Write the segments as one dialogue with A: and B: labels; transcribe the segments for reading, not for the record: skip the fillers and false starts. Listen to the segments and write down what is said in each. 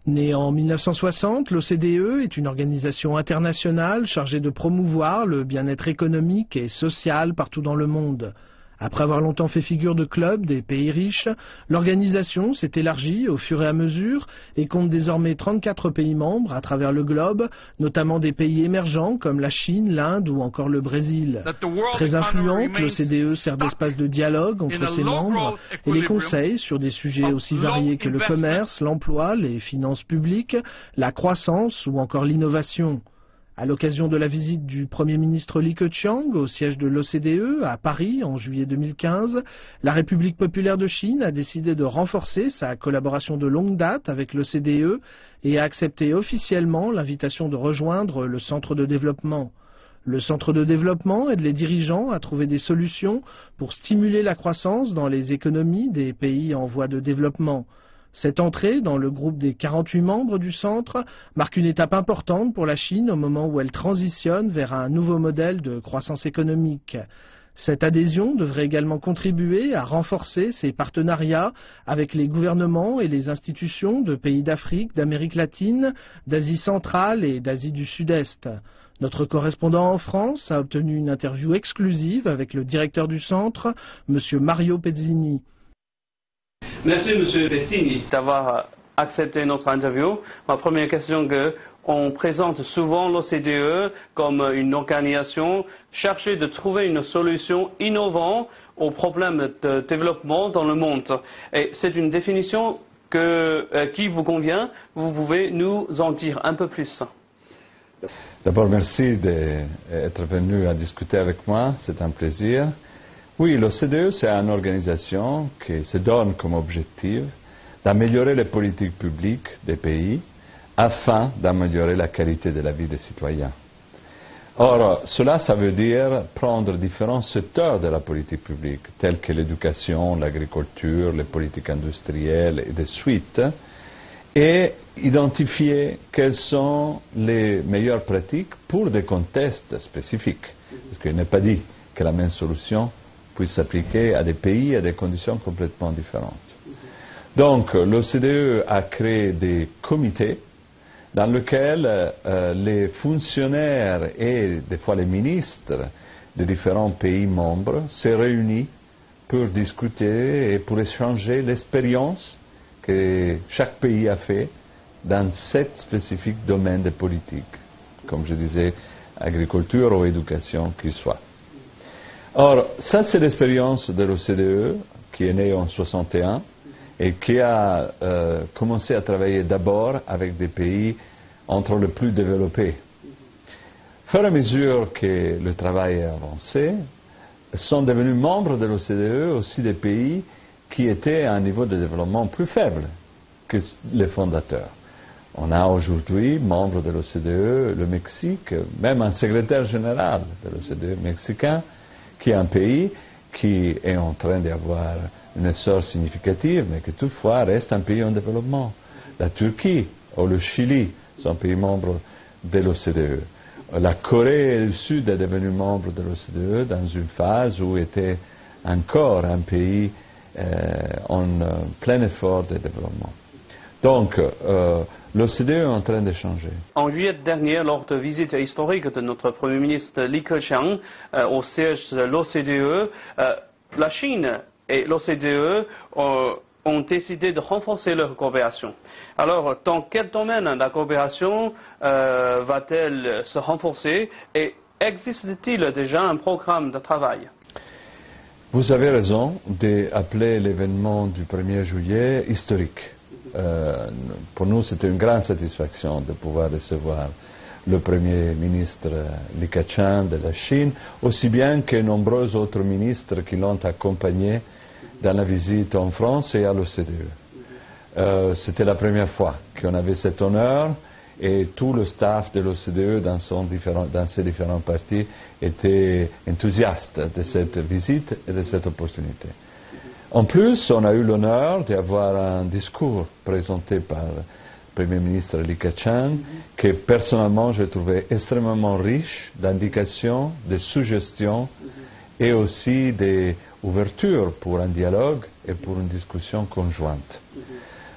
A: Née en 1960, l'OCDE est une organisation internationale chargée de promouvoir le bien-être économique et social partout dans le monde. Après avoir longtemps fait figure de club des pays riches, l'organisation s'est élargie au fur et à mesure et compte désormais 34 pays membres à travers le globe, notamment des pays émergents comme la Chine, l'Inde ou encore le Brésil. Très influente, l'OCDE sert d'espace de dialogue entre ses membres et les conseille sur des sujets aussi variés que le commerce, l'emploi, les finances publiques, la croissance ou encore l'innovation. À l'occasion de la visite du Premier ministre Li Keqiang au siège de l'OCDE à Paris en juillet 2015, la République populaire de Chine a décidé de renforcer sa collaboration de longue date avec l'OCDE et a accepté officiellement l'invitation de rejoindre le centre de développement. Le centre de développement aide les dirigeants à trouver des solutions pour stimuler la croissance dans les économies des pays en voie de développement. Cette entrée dans le groupe des 48 membres du centre marque une étape importante pour la Chine au moment où elle transitionne vers un nouveau modèle de croissance économique. Cette adhésion devrait également contribuer à renforcer ses partenariats avec les gouvernements et les institutions de pays d'Afrique, d'Amérique latine, d'Asie centrale et d'Asie du Sud-Est. Notre correspondant en France a obtenu une interview exclusive avec le directeur du centre, M. Mario Pezzini.
B: Merci M. Pezzini d'avoir accepté notre interview. Ma première question est qu'on présente souvent l'OCDE comme une organisation cherchant de trouver une solution innovante aux problèmes de développement dans le monde. Et c'est une définition qui vous convient. Vous pouvez nous en dire un peu plus.
C: D'abord, merci d'être venu à discuter avec moi. C'est un plaisir. Oui, l'OCDE, c'est une organisation qui se donne comme objectif d'améliorer les politiques publiques des pays afin d'améliorer la qualité de la vie des citoyens. Or, cela, ça veut dire prendre différents secteurs de la politique publique, tels que l'éducation, l'agriculture, les politiques industrielles et des suites, et identifier quelles sont les meilleures pratiques pour des contextes spécifiques. Parce qu'il n'est pas dit que la même solution puisse s'appliquer à des pays à des conditions complètement différentes. Donc, l'OCDE a créé des comités dans lesquels les fonctionnaires et des fois les ministres de différents pays membres se réunissent pour discuter et pour échanger l'expérience que chaque pays a fait dans sept spécifiques domaines de politique, comme je disais, agriculture ou éducation qu'il soit. Or, ça c'est l'expérience de l'OCDE qui est née en 1961 et qui a commencé à travailler d'abord avec des pays entre les plus développés. Au fur et à mesure que le travail a avancé, sont devenus membres de l'OCDE aussi des pays qui étaient à un niveau de développement plus faible que les fondateurs. On a aujourd'hui, membre de l'OCDE, le Mexique, même un secrétaire général de l'OCDE mexicain, qui est un pays qui est en train d'avoir un essor significatif, mais qui toutefois reste un pays en développement. La Turquie ou le Chili sont pays membres de l'OCDE. La Corée du Sud est devenue membre de l'OCDE dans une phase où était encore un pays en plein effort de développement. Donc, l'OCDE est en train de changer.
B: En juillet dernier, lors de visite historique de notre Premier ministre Li Keqiang au siège de l'OCDE, la Chine et l'OCDE ont décidé de renforcer leur coopération. Alors, dans quel domaine la coopération va-t-elle se renforcer et existe-t-il déjà un programme de travail?
C: Vous avez raison d'appeler l'événement du 1er juillet historique. Pour nous, c'était une grande satisfaction de pouvoir recevoir le Premier ministre Li Keqiang de la Chine, aussi bien que nombreux autres ministres qui l'ont accompagné dans la visite en France et à l'OCDE. C'était la première fois qu'on avait cet honneur et tout le staff de l'OCDE dans ses différents partis était enthousiaste de cette visite et de cette opportunité. En plus, on a eu l'honneur d'avoir un discours présenté par le Premier ministre Li Keqiang que personnellement j'ai trouvé extrêmement riche d'indications, de suggestions et aussi d'ouverture pour un dialogue et pour une discussion conjointe.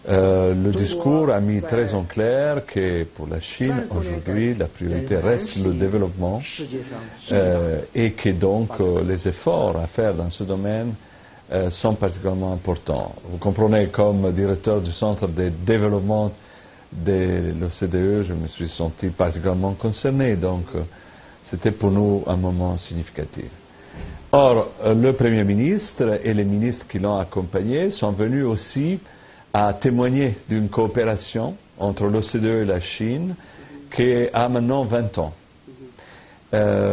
C: Le discours a mis très en clair que pour la Chine, aujourd'hui, la priorité reste le développement et que donc les efforts à faire dans ce domaine sont particulièrement importants. Vous comprenez, comme directeur du Centre de développement de l'OCDE, je me suis senti particulièrement concerné, donc c'était pour nous un moment significatif. Or, le Premier ministre et les ministres qui l'ont accompagné sont venus aussi à témoigner d'une coopération entre l'OCDE et la Chine qui a maintenant 20 ans.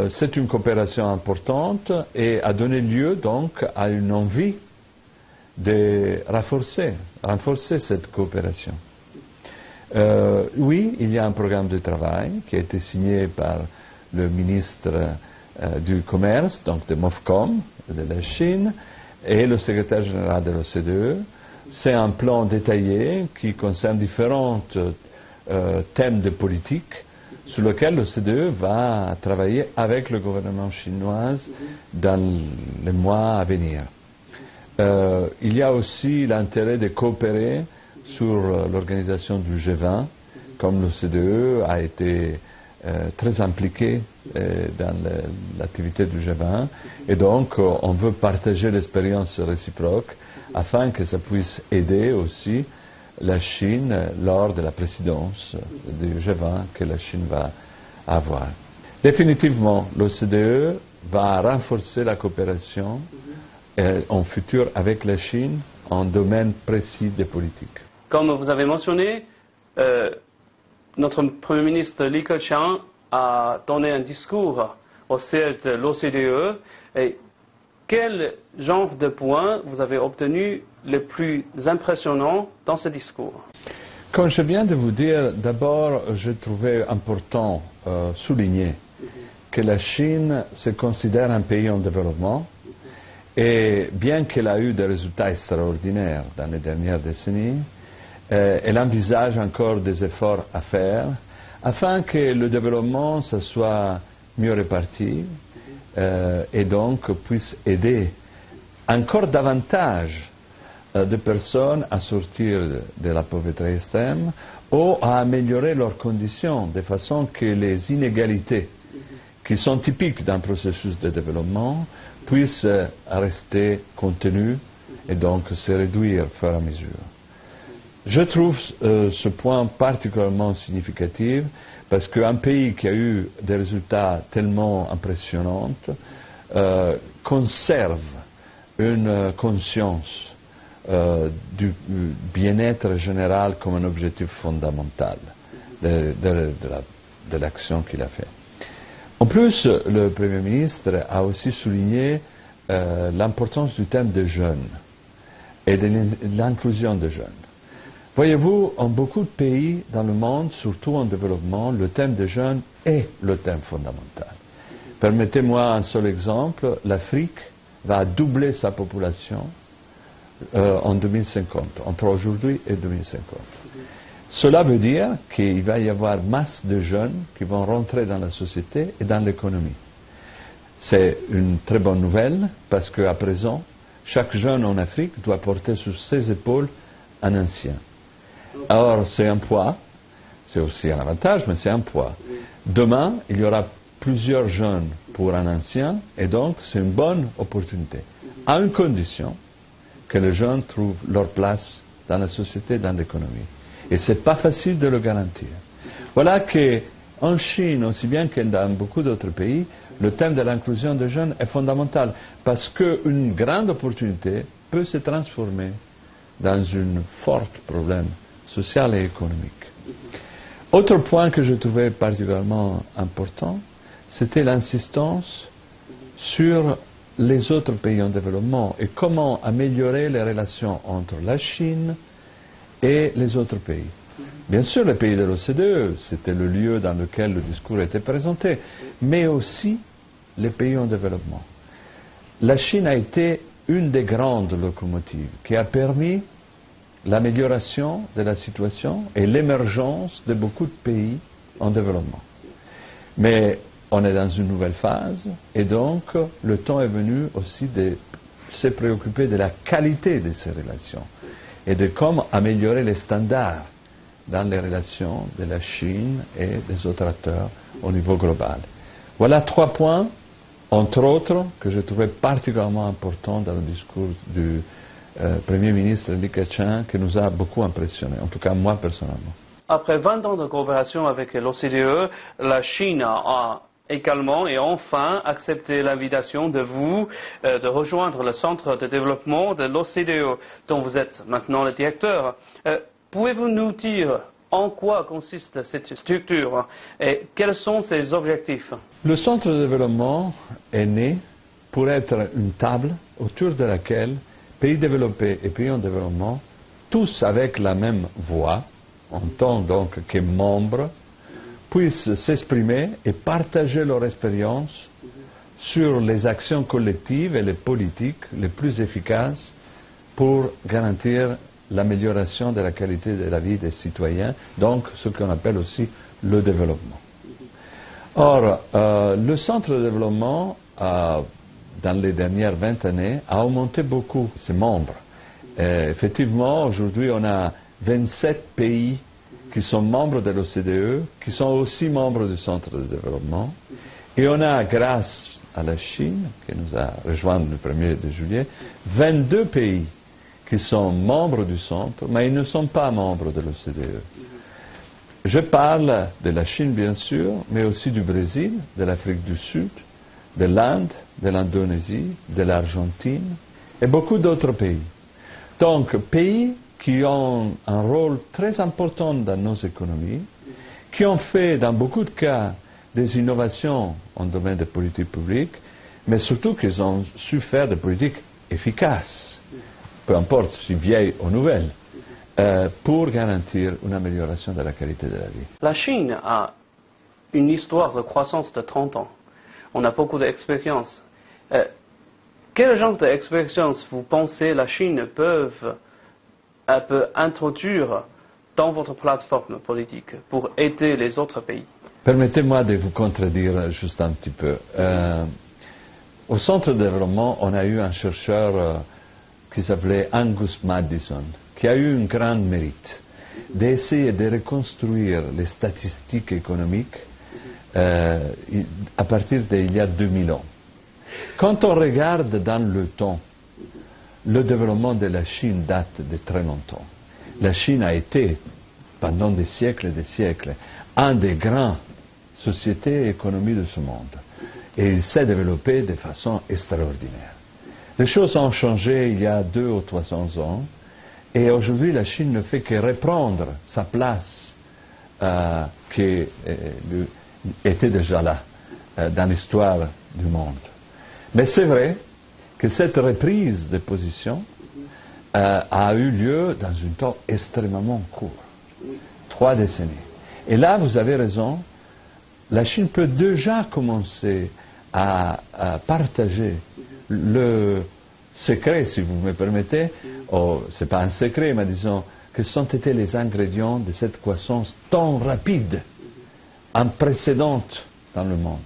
C: C'est une coopération importante et a donné lieu donc à une envie de renforcer cette coopération. Oui, il y a un programme de travail qui a été signé par le ministre du Commerce, donc de MOFCOM, de la Chine, et le secrétaire général de l'OCDE. C'est un plan détaillé qui concerne différents thèmes de politique sur lesquels l'OCDE va travailler avec le gouvernement chinois dans les mois à venir. Il y a aussi l'intérêt de coopérer sur l'organisation du G20, comme l'OCDE a été très impliqué dans l'activité du G20, et donc on veut partager l'expérience réciproque afin que ça puisse aider aussi la Chine lors de la présidence du G20 que la Chine va avoir. Définitivement, l'OCDE va renforcer la coopération en futur avec la Chine en domaine précis des politiques.
B: Comme vous avez mentionné, notre Premier ministre Li Keqiang a donné un discours au siège de l'OCDE. Et quel genre de points vous avez obtenu les plus impressionnants dans ce discours?
C: Comme je viens de vous dire, d'abord, je trouvais important souligner que la Chine se considère un pays en développement et bien qu'elle a eu des résultats extraordinaires dans les dernières décennies, elle envisage encore des efforts à faire afin que le développement soit mieux réparti et donc puisse aider encore davantage de personnes à sortir de la pauvreté extrême ou à améliorer leurs conditions de façon que les inégalités qui sont typiques d'un processus de développement puissent rester contenues et donc se réduire au fur et à mesure. Je trouve ce point particulièrement significatif parce qu'un pays qui a eu des résultats tellement impressionnants conserve une conscience du bien-être général comme un objectif fondamental de l'action qu'il a fait. En plus, le Premier ministre a aussi souligné l'importance du thème des jeunes et de l'inclusion des jeunes. Voyez-vous, en beaucoup de pays dans le monde, surtout en développement, le thème des jeunes est le thème fondamental. Permettez-moi un seul exemple, l'Afrique va doubler sa population en 2050, entre aujourd'hui et 2050. Cela veut dire qu'il va y avoir masse de jeunes qui vont rentrer dans la société et dans l'économie. C'est une très bonne nouvelle parce qu'à présent, chaque jeune en Afrique doit porter sur ses épaules un ancien. Alors c'est un poids, c'est aussi un avantage, mais c'est un poids. Demain, il y aura plusieurs jeunes pour un ancien et donc c'est une bonne opportunité. À une condition que les jeunes trouvent leur place dans la société, dans l'économie. Et ce n'est pas facile de le garantir. Voilà qu'en Chine, aussi bien que dans beaucoup d'autres pays, le thème de l'inclusion des jeunes est fondamental parce qu'une grande opportunité peut se transformer dans un fort problème social et économique. Autre point que je trouvais particulièrement important, c'était l'insistance sur les autres pays en développement et comment améliorer les relations entre la Chine et les autres pays. Bien sûr, les pays de l'OCDE, c'était le lieu dans lequel le discours était présenté, mais aussi les pays en développement. La Chine a été une des grandes locomotives qui a permis l'amélioration de la situation et l'émergence de beaucoup de pays en développement. Mais on est dans une nouvelle phase et donc le temps est venu aussi de se préoccuper de la qualité de ces relations. et de comment améliorer les standards dans les relations de la Chine et des autres acteurs au niveau global. Voilà 3 points, entre autres, que je trouvais particulièrement importants dans le discours du Premier ministre Li Keqiang, qui nous a beaucoup impressionnés, en tout cas moi personnellement.
B: Après 20 ans de coopération avec l'OCDE, la Chine a également et enfin accepté l'invitation de vous de rejoindre le centre de développement de l'OCDE, dont vous êtes maintenant le directeur. Pouvez-vous nous dire en quoi consiste cette structure et quels sont ses objectifs?
C: Le centre de développement est né pour être une table autour de laquelle pays développés et pays en développement, tous avec la même voix, en tant donc que membres, puissent s'exprimer et partager leur expérience sur les actions collectives et les politiques les plus efficaces pour garantir l'amélioration de la qualité de la vie des citoyens, donc ce qu'on appelle aussi le développement. Or, le centre de développement, dans les dernières 20 années, a augmenté beaucoup ses membres. Effectivement, aujourd'hui, on a 27 pays qui sont membres de l'OCDE, qui sont aussi membres du centre de développement, et on a, grâce à la Chine, qui nous a rejoint le 1er de juillet, 22 pays qui sont membres du centre, mais ils ne sont pas membres de l'OCDE. Je parle de la Chine, bien sûr, mais aussi du Brésil, de l'Afrique du Sud, de l'Inde, de l'Indonésie, de l'Argentine et beaucoup d'autres pays. Donc, pays qui ont un rôle très important dans nos économies, qui ont fait, dans beaucoup de cas, des innovations en domaine de politique publique, mais surtout qu'ils ont su faire des politiques efficaces, peu importe si vieilles ou nouvelles, pour garantir une amélioration de la qualité de la vie.
B: La Chine a une histoire de croissance de 30 ans. On a beaucoup d'expérience. Quel genre d'expérience vous pensez la Chine peut introduire dans votre plateforme politique pour aider les autres pays?
C: Permettez-moi de vous contredire juste un petit peu. Au centre de développement, on a eu un chercheur qui s'appelait Angus Maddison, qui a eu un grand mérite d'essayer de reconstruire les statistiques économiques à partir d'il y a 2000 ans. Quand on regarde dans le temps, le développement de la Chine date de très longtemps. La Chine a été, pendant des siècles et des siècles, un des grandes sociétés et économies de ce monde. Et il s'est développé de façon extraordinaire. Les choses ont changé il y a 200 ou 300 ans, et aujourd'hui la Chine ne fait que reprendre sa place qui était déjà là, dans l'histoire du monde. Mais c'est vrai que cette reprise de position a eu lieu dans un temps extrêmement court, 3 décennies. Et là, vous avez raison, la Chine peut déjà commencer à partager le secret, si vous me permettez, ce n'est pas un secret, mais disons, que sont été les ingrédients de cette croissance tant rapide, imprécédente dans le monde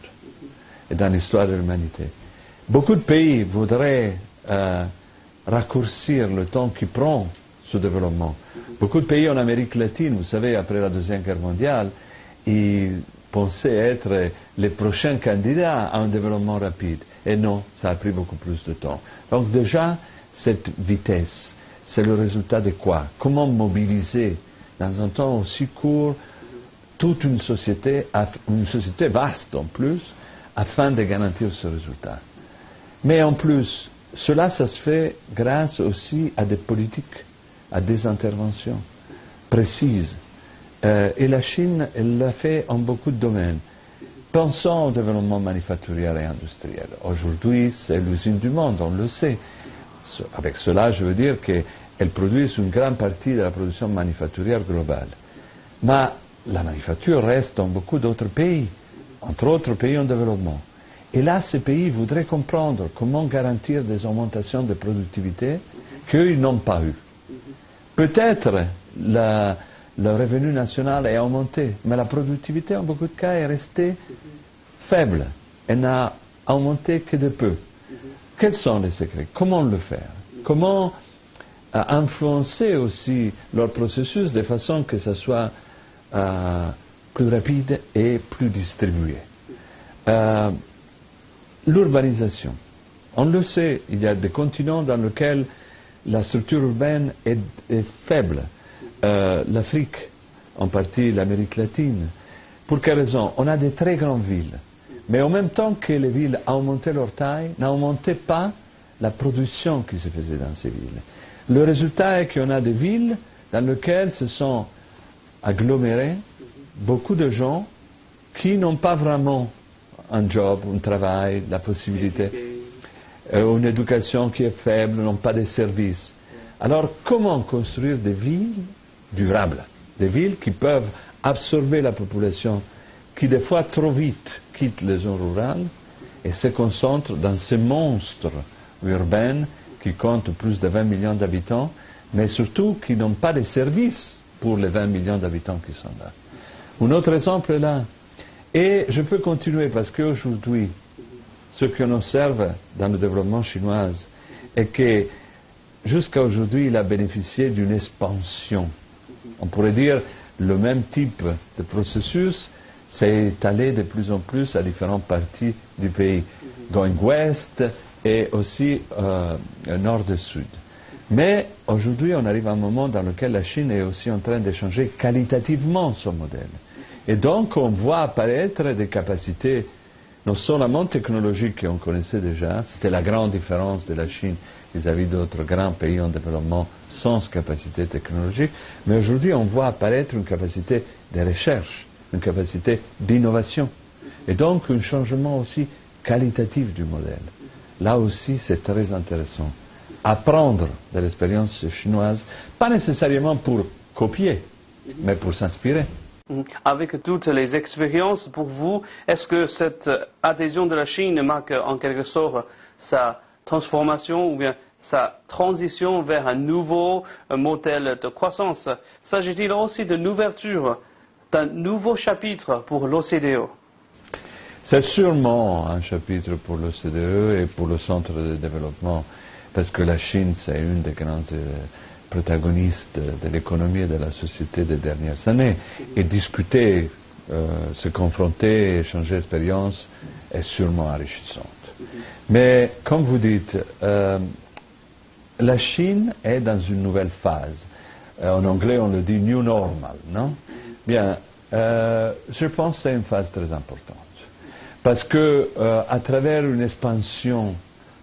C: et dans l'histoire de l'humanité. Beaucoup de pays voudraient raccourcir le temps qui prend ce développement. Beaucoup de pays en Amérique latine, vous savez, après la Deuxième Guerre mondiale, ils pensaient être les prochains candidats à un développement rapide. Et non, ça a pris beaucoup plus de temps. Donc déjà, cette vitesse, c'est le résultat de quoi? Comment mobiliser dans un temps aussi court toute une société vaste en plus, afin de garantir ce résultat. Mais en plus, cela, ça se fait grâce aussi à des politiques, à des interventions précises. Et la Chine, elle l'a fait en beaucoup de domaines. Pensons au développement manufacturier et industriel. Aujourd'hui, c'est l'usine du monde, on le sait. Avec cela, je veux dire qu'elle produit une grande partie de la production manufacturière globale. Mais la manufacture reste dans beaucoup d'autres pays, entre autres pays en développement. Et là, ces pays voudraient comprendre comment garantir des augmentations de productivité qu'eux n'ont pas eues. Peut-être le revenu national est augmenté, mais la productivité, en beaucoup de cas, est restée faible. Elle n'a augmenté que de peu. Quels sont les secrets? Comment le faire? Comment à influencer aussi leur processus de façon que ça soit plus rapide et plus distribué. L'urbanisation. On le sait, il y a des continents dans lesquels la structure urbaine est faible. L'Afrique, en partie l'Amérique latine. Pour quelle raison? On a des très grandes villes. Mais en même temps que les villes ont augmenté leur taille, n'augmentaient pas la production qui se faisait dans ces villes. Le résultat est qu'on a des villes dans lesquelles se sont agglomérés beaucoup de gens qui n'ont pas vraiment un job, un travail, la possibilité, une éducation qui est faible, n'ont pas de services. Alors comment construire des villes durables, des villes qui peuvent absorber la population qui des fois trop vite quitte les zones rurales et se concentre dans ces monstres urbains qui comptent plus de 20 millions d'habitants, mais surtout qui n'ont pas de services pour les 20 millions d'habitants qui sont là. Un autre exemple est là. Et je peux continuer parce qu'aujourd'hui, ce qu'on observe dans le développement chinois est que jusqu'à aujourd'hui, il a bénéficié d'une expansion. On pourrait dire le même type de processus s'est étalé de plus en plus à différentes parties du pays, going west et aussi nord et sud. Mais aujourd'hui, on arrive à un moment dans lequel la Chine est aussi en train de changer qualitativement son modèle. Et donc, on voit apparaître des capacités non seulement technologiques qu'on connaissait déjà, c'était la grande différence de la Chine vis-à-vis d'autres grands pays en développement sans capacité technologique, mais aujourd'hui, on voit apparaître une capacité de recherche, une capacité d'innovation, et donc un changement aussi qualitatif du modèle. Là aussi, c'est très intéressant. Apprendre de l'expérience chinoise, pas nécessairement pour copier, mais pour s'inspirer.
B: Avec toutes les expériences pour vous, est-ce que cette adhésion de la Chine marque en quelque sorte sa transformation ou bien sa transition vers un nouveau modèle de croissance? S'agit-il aussi d'une ouverture d'un nouveau chapitre pour l'OCDE?
C: C'est sûrement un chapitre pour l'OCDE et pour le Centre de développement, parce que la Chine, c'est une des grandes protagonistes de l'économie et de la société des dernières années. Et discuter, se confronter, échanger d'expériences est sûrement enrichissante. Mais, comme vous dites, la Chine est dans une nouvelle phase. En anglais, on le dit new normal, non? Bien, je pense que c'est une phase très importante. Parce que, à travers une expansion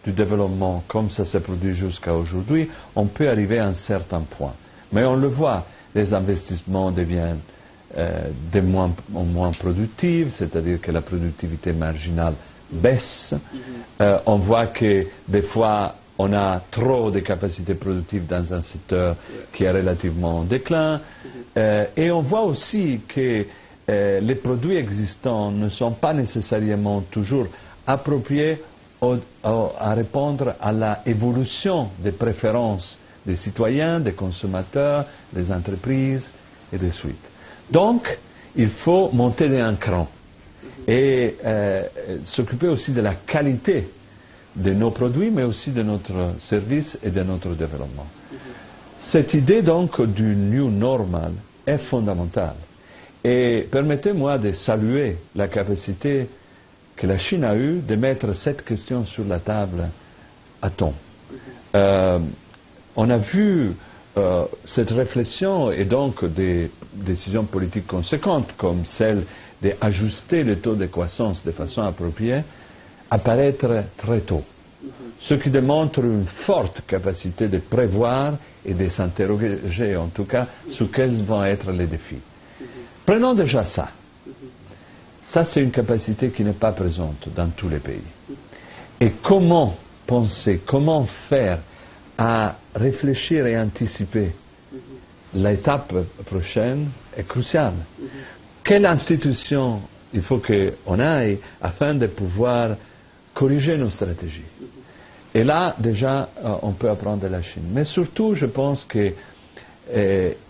C: du développement, comme ça s'est produit jusqu'à aujourd'hui, on peut arriver à un certain point. Mais on le voit, les investissements deviennent de moins en moins productifs, c'est-à-dire que la productivité marginale baisse. On voit que des fois, on a trop de capacités productives dans un secteur qui est relativement en déclin. Et on voit aussi que les produits existants ne sont pas nécessairement toujours appropriés à répondre à l'évolution des préférences des citoyens, des consommateurs, des entreprises et de suite. Donc, il faut monter d'un cran et s'occuper aussi de la qualité de nos produits, mais aussi de notre service et de notre développement. Cette idée donc du new normal est fondamentale. Et permettez-moi de saluer la capacité que la Chine a eue de mettre cette question sur la table à temps. On a vu cette réflexion et donc des décisions politiques conséquentes, comme celle d'ajuster le taux de croissance de façon appropriée, apparaître très tôt. Ce qui démontre une forte capacité de prévoir et de s'interroger, en tout cas, sur quels vont être les défis. Prenons déjà ça. Ça, c'est une capacité qui n'est pas présente dans tous les pays. Et comment penser, comment faire à réfléchir et anticiper l'étape prochaine est cruciale. Quelle institution il faut qu'on aille afin de pouvoir corriger nos stratégies? Et là, déjà, on peut apprendre de la Chine. Mais surtout, je pense que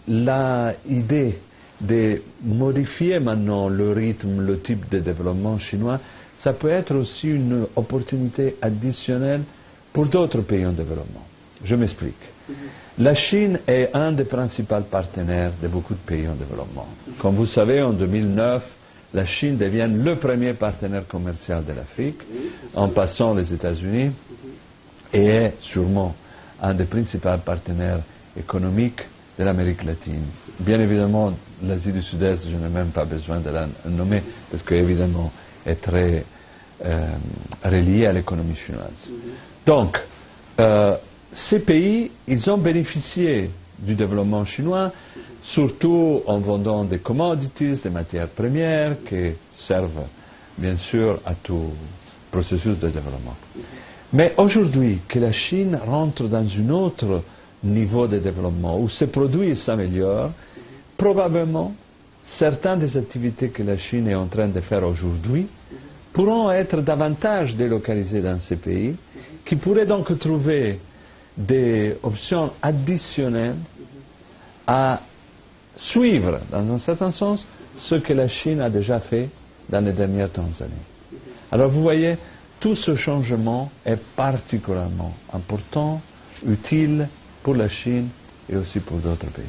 C: l'idée de modifier maintenant le rythme, le type de développement chinois, ça peut être aussi une opportunité additionnelle pour d'autres pays en développement. Je m'explique. La Chine est un des principaux partenaires de beaucoup de pays en développement. Comme vous savez, en 2009, la Chine devient le premier partenaire commercial de l'Afrique, en passant les États-Unis, et est sûrement un des principaux partenaires économiques de l'Amérique latine. Bien évidemment, l'Asie du Sud-Est, je n'ai même pas besoin de la nommer, parce qu'évidemment, est très reliée à l'économie chinoise. Donc, ces pays, ils ont bénéficié du développement chinois, surtout en vendant des commodities, des matières premières, qui servent bien sûr à tout processus de développement. Mais aujourd'hui, que la Chine rentre dans un autre niveau de développement, où ses produits s'améliorent, probablement, certaines des activités que la Chine est en train de faire aujourd'hui pourront être davantage délocalisées dans ces pays, qui pourraient donc trouver des options additionnelles à suivre, dans un certain sens, ce que la Chine a déjà fait dans les dernières 30 années. Alors vous voyez, tout ce changement est particulièrement important, utile pour la Chine et aussi pour d'autres pays.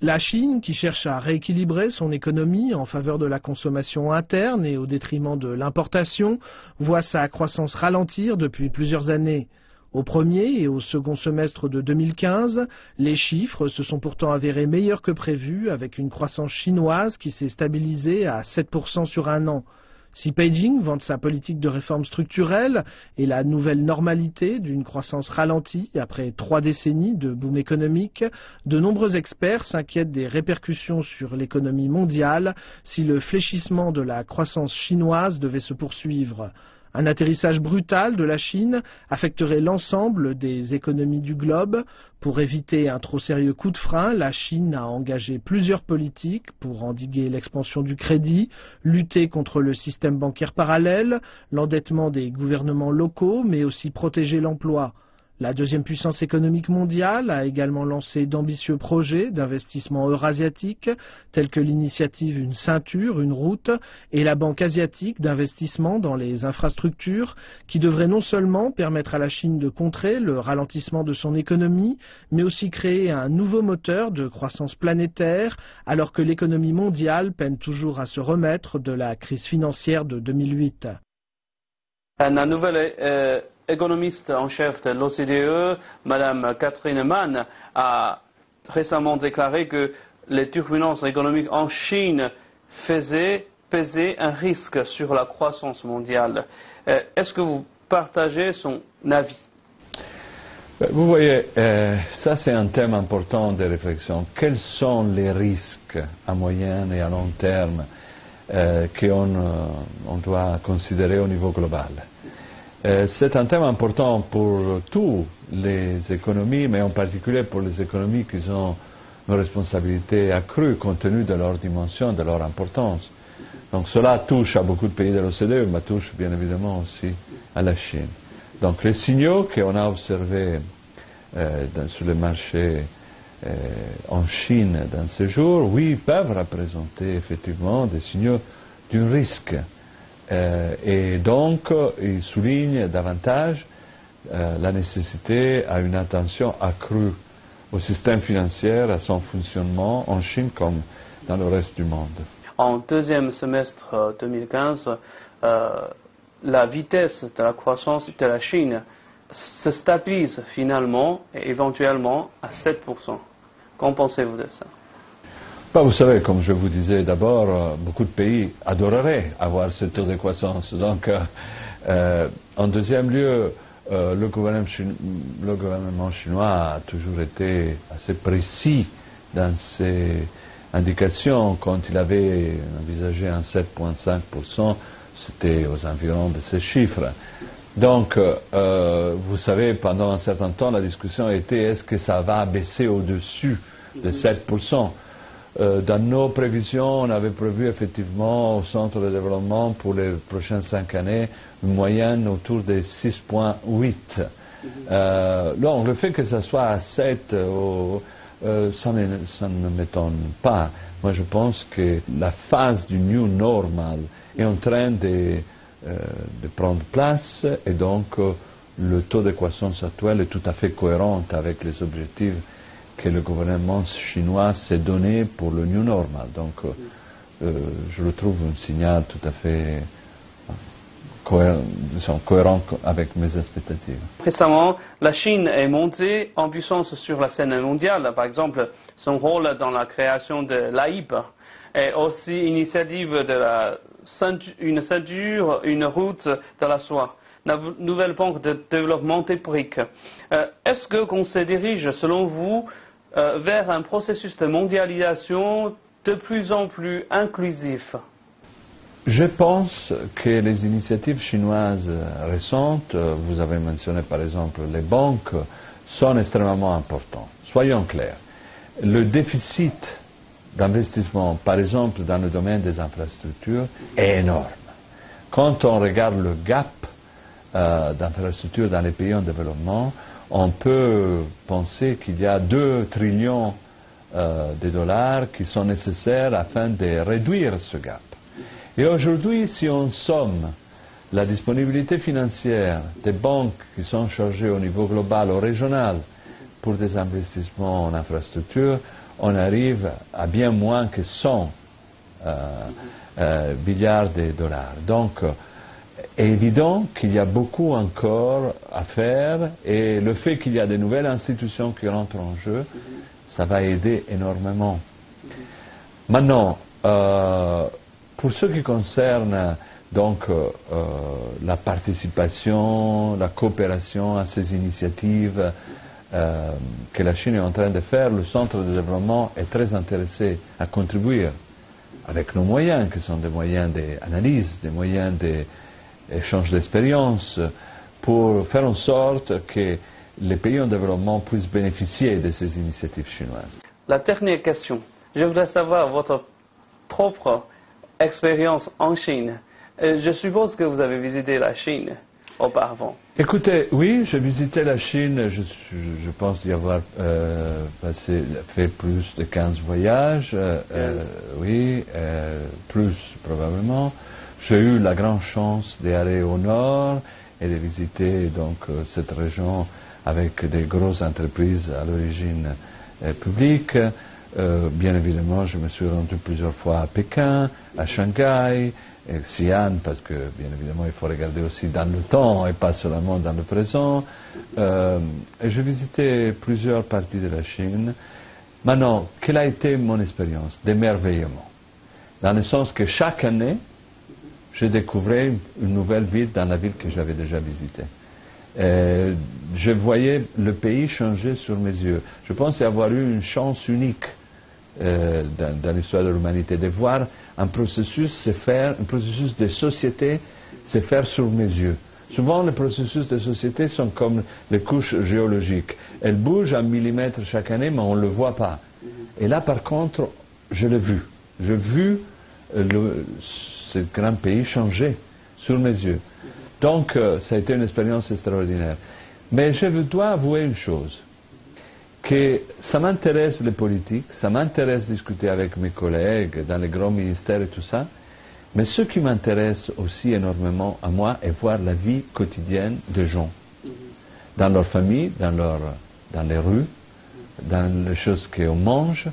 A: La Chine, qui cherche à rééquilibrer son économie en faveur de la consommation interne et au détriment de l'importation, voit sa croissance ralentir depuis plusieurs années. Au premier et au second semestre de 2015, les chiffres se sont pourtant avérés meilleurs que prévu, avec une croissance chinoise qui s'est stabilisée à 7% sur un an. Si Beijing vante sa politique de réforme structurelle et la nouvelle normalité d'une croissance ralentie après 3 décennies de boom économique, de nombreux experts s'inquiètent des répercussions sur l'économie mondiale si le fléchissement de la croissance chinoise devait se poursuivre. Un atterrissage brutal de la Chine affecterait l'ensemble des économies du globe. Pour éviter un trop sérieux coup de frein, la Chine a engagé plusieurs politiques pour endiguer l'expansion du crédit, lutter contre le système bancaire parallèle, l'endettement des gouvernements locaux, mais aussi protéger l'emploi. La deuxième puissance économique mondiale a également lancé d'ambitieux projets d'investissement eurasiatique, tels que l'initiative Une ceinture, une route, et la Banque asiatique d'investissement dans les infrastructures, qui devrait non seulement permettre à la Chine de contrer le ralentissement de son économie, mais aussi créer un nouveau moteur de croissance planétaire, alors que l'économie mondiale peine toujours à se remettre de la crise financière de 2008.
B: La nouvelle économiste en chef de l'OCDE, Mme Catherine Mann, a récemment déclaré que les turbulences économiques en Chine faisaient peser un risque sur la croissance mondiale. Est-ce que vous partagez son avis?
C: Vous voyez, ça c'est un thème important de réflexion. Quels sont les risques à moyen et à long terme qu'on doit considérer au niveau global? C'est un thème important pour toutes les économies, mais en particulier pour les économies qui ont une responsabilité accrue compte tenu de leur dimension, de leur importance. Donc cela touche à beaucoup de pays de l'OCDE, mais touche bien évidemment aussi à la Chine. Donc les signaux qu'on a observés sur le marché en Chine dans ces jours, oui, peuvent représenter effectivement des signaux d'un risque. Et donc, il souligne davantage la nécessité à une attention accrue au système financier, à son fonctionnement en Chine comme dans le reste du monde.
B: En deuxième semestre 2015, la vitesse de la croissance de la Chine se stabilise finalement et éventuellement à 7%. Qu'en pensez-vous de ça?
C: Vous savez, comme je vous disais d'abord, beaucoup de pays adoreraient avoir ce taux de croissance. Donc, en deuxième lieu, le gouvernement chinois a toujours été assez précis dans ses indications. Quand il avait envisagé un 7,5%, c'était aux environs de ces chiffres. Donc, vous savez, pendant un certain temps, la discussion était est-ce que ça va baisser au-dessus de 7%? Dans nos prévisions, on avait prévu effectivement au centre de développement pour les prochaines 5 années une moyenne autour de 6,8. Donc le fait que ça soit à 7, ça ne m'étonne pas. Moi je pense que la phase du new normal est en train de de prendre place et donc le taux de croissance actuel est tout à fait cohérent avec les objectifs que le gouvernement chinois s'est donné pour le New Normal. Donc je le trouve un signal tout à fait cohérent avec mes expectatives.
B: Récemment, la Chine est montée en puissance sur la scène mondiale. Par exemple, son rôle dans la création de l'AIP et aussi initiative de une ceinture, une route de la soie, la nouvelle banque de développement théorique. Est-ce qu'on se dirige, selon vous, vers un processus de mondialisation de plus en plus inclusif?
C: Je pense que les initiatives chinoises récentes, vous avez mentionné par exemple les banques, sont extrêmement importantes. Soyons clairs, le déficit d'investissement, par exemple dans le domaine des infrastructures, est énorme. Quand on regarde le gap d'infrastructures dans les pays en développement, on peut penser qu'il y a 2 trillions de dollars qui sont nécessaires afin de réduire ce gap. Et aujourd'hui, si on somme la disponibilité financière des banques qui sont chargées au niveau global ou régional pour des investissements en infrastructure, on arrive à bien moins que 100 milliards de dollars. Donc, est évident qu'il y a beaucoup encore à faire et le fait qu'il y a de nouvelles institutions qui rentrent en jeu, ça va aider énormément. Maintenant, pour ce qui concerne donc la participation, la coopération à ces initiatives que la Chine est en train de faire, le Centre de développement est très intéressé à contribuer avec nos moyens, qui sont des moyens d'analyse, des moyens d'échange d'expérience, pour faire en sorte que les pays en développement puissent bénéficier de ces initiatives chinoises.
B: La dernière question. Je voudrais savoir votre propre expérience en Chine. Je suppose que vous avez visité la Chine auparavant.
C: Écoutez, oui, j'ai visité la Chine, je pense d'y avoir fait plus de 15 voyages, oui, plus probablement. J'ai eu la grande chance d'aller au nord et de visiter donc cette région avec des grosses entreprises à l'origine publique. Bien évidemment, je me suis rendu plusieurs fois à Pékin, à Shanghai, et Xi'an, parce que bien évidemment il faut regarder aussi dans le temps et pas seulement dans le présent. Et j'ai visité plusieurs parties de la Chine. Maintenant, quelle a été mon expérience d'émerveillement? Dans le sens que chaque année, je découvrais une nouvelle ville dans la ville que j'avais déjà visitée. Je voyais le pays changer sur mes yeux. Je pense y avoir eu une chance unique dans l'histoire de l'humanité, de voir un processus se faire, un processus de société se faire sur mes yeux. Souvent, les processus de société sont comme les couches géologiques. Elles bougent un millimètre chaque année, mais on ne le voit pas. Et là, par contre, je l'ai vu. J'ai vu ce grand pays changer sur mes yeux. Donc, ça a été une expérience extraordinaire. Mais je dois avouer une chose, que ça m'intéresse les politiques, ça m'intéresse discuter avec mes collègues dans les grands ministères et tout ça, mais ce qui m'intéresse aussi énormément à moi est voir la vie quotidienne des gens, dans leur famille, dans les rues, dans les choses qu'on mange.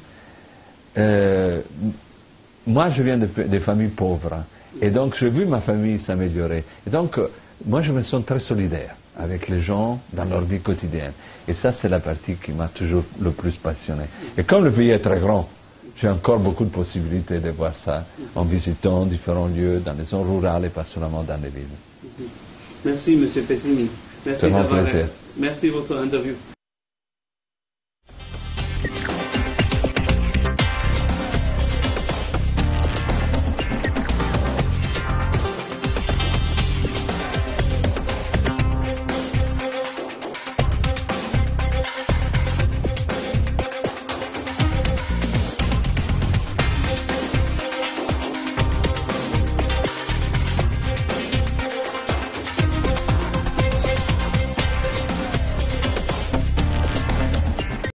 C: Moi, je viens de familles pauvres, et donc j'ai vu ma famille s'améliorer. Et donc, moi, je me sens très solidaire avec les gens dans leur vie quotidienne. Et ça, c'est la partie qui m'a toujours le plus passionné. Et comme le pays est très grand, j'ai encore beaucoup de possibilités de voir ça en visitant différents lieux dans les zones rurales et pas seulement dans les villes.
B: Merci, M. Pezzini.
C: C'est mon plaisir.
B: Merci pour votre interview.